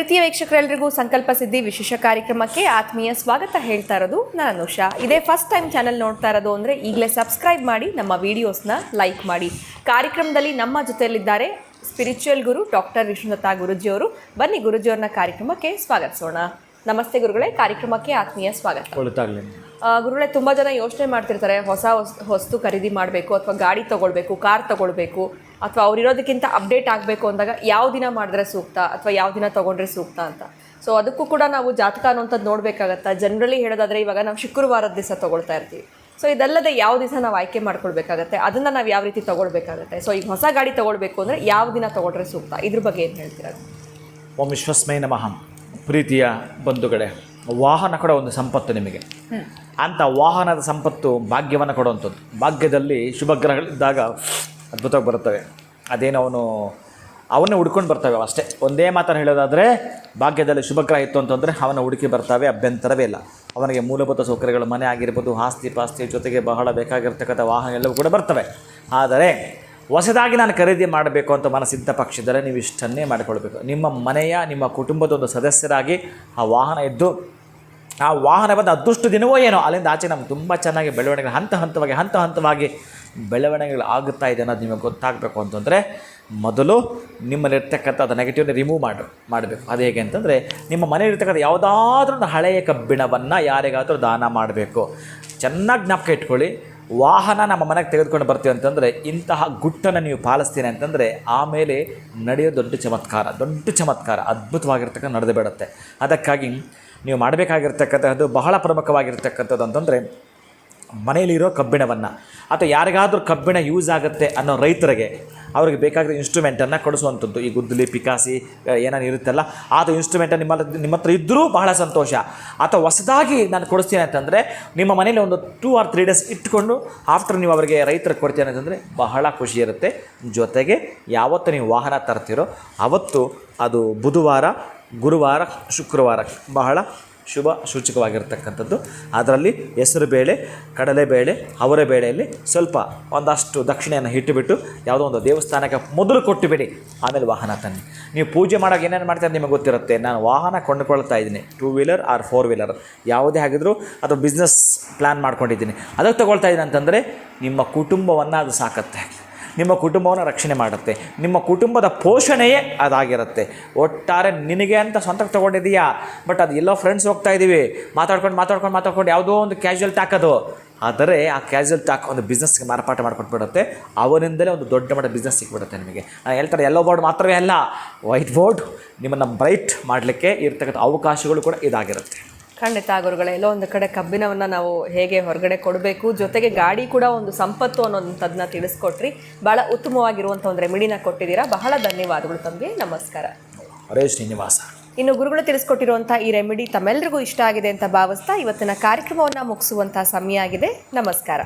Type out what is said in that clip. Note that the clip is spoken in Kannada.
ಪ್ರೀತಿಯ ವೀಕ್ಷಕರೆಲ್ಲರಿಗೂ ಸಂಕಲ್ಪ ಸಿದ್ಧಿ ವಿಶೇಷ ಕಾರ್ಯಕ್ರಮಕ್ಕೆ ಆತ್ಮೀಯ ಸ್ವಾಗತ ಹೇಳ್ತಾ ಇರೋದು ನಾನು ಅನುಷಾ. ಇದೇ ಫಸ್ಟ್ ಟೈಮ್ ಚಾನೆಲ್ ನೋಡ್ತಾ ಇರೋದು ಅಂದರೆ ಈಗಲೇ ಸಬ್ಸ್ಕ್ರೈಬ್ ಮಾಡಿ, ನಮ್ಮ ವಿಡಿಯೋಸ್ನ ಲೈಕ್ ಮಾಡಿ. ಕಾರ್ಯಕ್ರಮದಲ್ಲಿ ನಮ್ಮ ಜೊತೆಯಲ್ಲಿದ್ದಾರೆ ಸ್ಪಿರಿಚುವಲ್ ಗುರು ಡಾಕ್ಟರ್ ವಿಷ್ಣುದತ್ತ ಗುರುಜಿಯವರು. ಬನ್ನಿ ಗುರುಜಿಯವ್ರನ್ನ ಕಾರ್ಯಕ್ರಮಕ್ಕೆ ಸ್ವಾಗತಿಸೋಣ. ನಮಸ್ತೆ ಗುರುಗಳೇ, ಕಾರ್ಯಕ್ರಮಕ್ಕೆ ಆತ್ಮೀಯ ಸ್ವಾಗತ. ಗುರುಗಳೇ, ತುಂಬ ಜನ ಯೋಚನೆ ಮಾಡ್ತಿರ್ತಾರೆ, ಹೊಸ ವಸ್ತು ಖರೀದಿ ಮಾಡಬೇಕು ಅಥವಾ ಗಾಡಿ ತೊಗೊಳ್ಬೇಕು, ಕಾರ್ ತೊಗೊಳ್ಬೇಕು, ಅಥವಾ ಅವ್ರಿರೋದಕ್ಕಿಂತ ಅಪ್ಡೇಟ್ ಆಗಬೇಕು ಅಂದಾಗ ಯಾವ ದಿನ ಮಾಡಿದ್ರೆ ಸೂಕ್ತ ಅಥವಾ ಯಾವ ದಿನ ತೊಗೊಂಡ್ರೆ ಸೂಕ್ತ ಅಂತ. ಸೊ ಅದಕ್ಕೂ ಕೂಡ ನಾವು ಜಾತಕ ಅನ್ನೋಂಥದ್ದು ನೋಡಬೇಕಾಗತ್ತಾ? ಜನರಲಿ ಹೇಳೋದಾದರೆ ಇವಾಗ ನಾವು ಶುಕ್ರವಾರದ ದಿವಸ ತೊಗೊಳ್ತಾ ಇರ್ತೀವಿ. ಸೊ ಇದಲ್ಲದೆ ಯಾವ ದಿವಸ ನಾವು ಆಯ್ಕೆ ಮಾಡ್ಕೊಳ್ಬೇಕಾಗತ್ತೆ, ಅದನ್ನು ನಾವು ಯಾವ ರೀತಿ ತೊಗೊಳ್ಬೇಕಾಗತ್ತೆ? ಸೊ ಈಗ ಹೊಸ ಗಾಡಿ ತೊಗೊಳ್ಬೇಕು ಅಂದರೆ ಯಾವ ದಿನ ತೊಗೊಂಡ್ರೆ ಸೂಕ್ತ, ಇದ್ರ ಬಗ್ಗೆ ಏನು ಹೇಳ್ತೀರಾ? ಓಂ ವಿಶ್ವಸ್ಮೈ ನಮಃ. ಪ್ರೀತಿಯ ಬಂಧುಗಳೇ, ವಾಹನ ಕೂಡ ಒಂದು ಸಂಪತ್ತು ನಿಮಗೆ. ಅಂಥ ವಾಹನದ ಸಂಪತ್ತು ಭಾಗ್ಯವನ್ನು ಕೊಡುವಂಥದ್ದು. ಭಾಗ್ಯದಲ್ಲಿ ಶುಭಗ್ರಹಗಳಿದ್ದಾಗ ಅದ್ಭುತವಾಗಿ ಬರುತ್ತವೆ. ಅದೇನು ಅವನ್ನೇ ಹುಡ್ಕೊಂಡು ಬರ್ತವೆ ಅಷ್ಟೇ. ಒಂದೇ ಮಾತನ್ನು ಹೇಳೋದಾದರೆ, ಭಾಗ್ಯದಲ್ಲಿ ಶುಭಗ್ರಹ ಇತ್ತು ಅಂತಂದರೆ ಅವನ ಹುಡುಕಿ ಬರ್ತವೆ, ಅಭ್ಯಂತರವೇ ಇಲ್ಲ. ಅವನಿಗೆ ಮೂಲಭೂತ ಸೌಕರ್ಯಗಳು, ಮನೆ ಆಗಿರ್ಬೋದು, ಆಸ್ತಿ ಪಾಸ್ತಿ ಜೊತೆಗೆ ಬಹಳ ಬೇಕಾಗಿರ್ತಕ್ಕಂಥ ವಾಹನ ಎಲ್ಲವೂ ಕೂಡ ಬರ್ತವೆ. ಆದರೆ ಹೊಸದಾಗಿ ನಾನು ಖರೀದಿ ಮಾಡಬೇಕು ಅಂತ ಮನಸ್ಸಿದ್ದ ಪಕ್ಷದಲ್ಲಿ ನೀವು ಇಷ್ಟನ್ನೇ ಮಾಡಿಕೊಳ್ಬೇಕು. ನಿಮ್ಮ ಮನೆಯ, ನಿಮ್ಮ ಕುಟುಂಬದ ಒಂದು ಸದಸ್ಯರಾಗಿ ಆ ವಾಹನ ಇದ್ದು, ಆ ವಾಹನ ಬಂದು ಅದಷ್ಟು ದಿನವೋ ಏನೋ ಅಲ್ಲಿಂದ ಆಚೆ ನಮ್ಗೆ ತುಂಬ ಚೆನ್ನಾಗಿ ಬೆಳವಣಿಗೆ ಹಂತ ಹಂತವಾಗಿ ಬೆಳವಣಿಗೆಗಳು ಆಗುತ್ತಾ ಇದೆ ಅನ್ನೋದು ನಿಮಗೆ ಗೊತ್ತಾಗಬೇಕು ಅಂತಂದರೆ, ಮೊದಲು ನಿಮ್ಮಲ್ಲಿರ್ತಕ್ಕಂಥ ಅದು ನೆಗೆಟಿವ್ನ ರಿಮೂವ್ ಮಾಡಬೇಕು. ಅದು ಹೇಗೆ ಅಂತಂದರೆ, ನಿಮ್ಮ ಮನೆಯಲ್ಲಿರ್ತಕ್ಕಂಥ ಯಾವುದಾದ್ರೂ ಒಂದು ಹಳೆಯ ಕಬ್ಬಿಣವನ್ನು ಯಾರಿಗಾದರೂ ದಾನ ಮಾಡಬೇಕು. ಚೆನ್ನಾಗಿ ಜ್ಞಾಪಕ ಇಟ್ಕೊಳ್ಳಿ. ವಾಹನ ನಮ್ಮ ಮನೆಗೆ ತೆಗೆದುಕೊಂಡು ಬರ್ತೀವಿ ಅಂತಂದರೆ, ಇಂತಹ ಗುಟ್ಟನ್ನು ನೀವು ಪಾಲಿಸ್ತೀನಿ ಅಂತಂದರೆ ಆಮೇಲೆ ನಡೆಯೋ ದೊಡ್ಡ ಚಮತ್ಕಾರ ಅದ್ಭುತವಾಗಿರ್ತಕ್ಕಂಥ ನಡೆದು ಬಿಡುತ್ತೆ. ಅದಕ್ಕಾಗಿ ನೀವು ಮಾಡಬೇಕಾಗಿರ್ತಕ್ಕಂಥದ್ದು ಬಹಳ ಪ್ರಮುಖವಾಗಿರ್ತಕ್ಕಂಥದ್ದು ಅಂತಂದರೆ, ಮನೆಯಲ್ಲಿರೋ ಕಬ್ಬಿಣವನ್ನು ಅಥವಾ ಯಾರಿಗಾದರೂ ಕಬ್ಬಿಣ ಯೂಸ್ ಆಗುತ್ತೆ ಅನ್ನೋ ರೈತರಿಗೆ ಅವ್ರಿಗೆ ಬೇಕಾಗಿರೋ ಇನ್ಸ್ಟ್ರೂಮೆಂಟನ್ನು ಕೊಡಿಸುವಂಥದ್ದು. ಈ ಗುದ್ದಲಿ, ಪಿಕಾಸಿ ಏನೇನು ಇರುತ್ತಲ್ಲ, ಅದು ಇನ್ಸ್ಟ್ರೂಮೆಂಟನ್ನು ನಿಮ್ಮ ಹತ್ರ ಇದ್ದರೂ ಬಹಳ ಸಂತೋಷ. ಅಥವಾ ಹೊಸದಾಗಿ ನಾನು ಕೊಡಿಸ್ತೀನಿ ಅಂತಂದರೆ, ನಿಮ್ಮ ಮನೇಲಿ ಒಂದು 2 or 3 days ಇಟ್ಕೊಂಡು ಆಫ್ಟರ್ ನೀವು ಅವರಿಗೆ ರೈತರಿಗೆ ಕೊಡ್ತೀನಿ ಅಂತಂದರೆ ಬಹಳ ಖುಷಿ ಇರುತ್ತೆ. ಜೊತೆಗೆ ಯಾವತ್ತು ನೀವು ವಾಹನ ತರ್ತೀರೋ ಆವತ್ತು ಅದು ಬುಧವಾರ, ಗುರುವಾರ, ಶುಕ್ರವಾರ ಬಹಳ ಶುಭ ಸೂಚಕವಾಗಿರ್ತಕ್ಕಂಥದ್ದು. ಅದರಲ್ಲಿ ಹೆಸರುಬೇಳೆ, ಕಡಲೆಬೇಳೆ, ಅವರ ಬೇಳೆಯಲ್ಲಿ ಸ್ವಲ್ಪ ಒಂದಷ್ಟು ದಕ್ಷಿಣೆಯನ್ನು ಇಟ್ಟುಬಿಟ್ಟು ಯಾವುದೋ ಒಂದು ದೇವಸ್ಥಾನಕ್ಕೆ ಮೊದಲು ಕೊಟ್ಟುಬಿಡಿ, ಆಮೇಲೆ ವಾಹನ ತನ್ನಿ. ನೀವು ಪೂಜೆ ಮಾಡೋಕೆ ಏನೇನು ಮಾಡ್ತಾರೆ ನಿಮಗೆ ಗೊತ್ತಿರುತ್ತೆ. ನಾನು ವಾಹನ ಕೊಂಡುಕೊಳ್ತಾ ಇದ್ದೀನಿ, 2 wheeler or 4 wheeler ಯಾವುದೇ ಆಗಿದ್ರೂ, ಅಥವಾ ಬಿಸ್ನೆಸ್ ಪ್ಲ್ಯಾನ್ ಮಾಡ್ಕೊಂಡಿದ್ದೀನಿ, ಅದಕ್ಕೆ ತೊಗೊಳ್ತಾ ಇದ್ದೀನಿ ಅಂತಂದರೆ ನಿಮ್ಮ ಕುಟುಂಬವನ್ನು ಅದು ಸಾಕತ್ತೆ, ನಿಮ್ಮ ಕುಟುಂಬವನ್ನು ರಕ್ಷಣೆ ಮಾಡುತ್ತೆ, ನಿಮ್ಮ ಕುಟುಂಬದ ಪೋಷಣೆಯೇ ಅದಾಗಿರುತ್ತೆ. ಒಟ್ಟಾರೆ ನಿನಗೆ ಅಂತ ಸ್ವಂತಕ್ಕೆ ತೊಗೊಂಡಿದೆಯಾ, ಬಟ್ ಅದು ಎಲ್ಲೋ ಫ್ರೆಂಡ್ಸ್ ಹೋಗ್ತಾ ಇದ್ದೀವಿ, ಮಾತಾಡ್ಕೊಂಡು ಯಾವುದೋ ಒಂದು ಕ್ಯಾಶುವಲ್ ಟಾಕ್ ಅದು. ಆದರೆ ಆ ಕ್ಯಾಶುವಲ್ ಟಾಕ್ ಒಂದು ಬಿಸ್ನೆಸ್ಗೆ ಮಾರ್ಪಾಟ ಮಾಡ್ಕೊಟ್ಬಿಡುತ್ತೆ. ಅವರಿಂದಲೇ ಒಂದು ದೊಡ್ಡ ಮಟ್ಟ ಬಿಸ್ನೆಸ್ ಸಿಕ್ಬಿಡುತ್ತೆ ನಿಮಗೆ. ನಾನು ಹೇಳ್ತಾರೆ, ಯೆಲ್ಲೋ ಬೋರ್ಡ್ ಮಾತ್ರವೇ ಅಲ್ಲ, ವೈಟ್ ಬೋರ್ಡ್ ನಿಮ್ಮನ್ನು ಬ್ರೈಟ್ ಮಾಡಲಿಕ್ಕೆ ಇರ್ತಕ್ಕಂಥ ಅವಕಾಶಗಳು ಕೂಡ ಇದಾಗಿರುತ್ತೆ. ಖಂಡಿತ ಗುರುಗಳೇ, ಎಲ್ಲೋ ಒಂದು ಕಡೆ ಕಬ್ಬಿಣವನ್ನು ನಾವು ಹೇಗೆ ಹೊರಗಡೆ ಕೊಡಬೇಕು, ಜೊತೆಗೆ ಗಾಡಿ ಕೂಡ ಒಂದು ಸಂಪತ್ತು ಅನ್ನೋದನ್ನ ತಿಳಿಸ್ಕೊಟ್ರಿ. ಭಾಳ ಉತ್ತಮವಾಗಿರುವಂಥ ಒಂದು ರೆಮಿಡಿನ ಕೊಟ್ಟಿದ್ದೀರಾ. ಬಹಳ ಧನ್ಯವಾದಗಳು ತಮಗೆ. ನಮಸ್ಕಾರ. ಹರೇ ಶ್ರೀನಿವಾಸ. ಇನ್ನು ಗುರುಗಳು ತಿಳಿಸ್ಕೊಟ್ಟಿರುವಂಥ ಈ ರೆಮಿಡಿ ತಮ್ಮೆಲ್ಲರಿಗೂ ಇಷ್ಟ ಆಗಿದೆ ಅಂತ ಭಾವಿಸ್ತಾ ಇವತ್ತಿನ ಕಾರ್ಯಕ್ರಮವನ್ನು ಮುಗಿಸುವಂಥ ಸಮಯ ಆಗಿದೆ. ನಮಸ್ಕಾರ.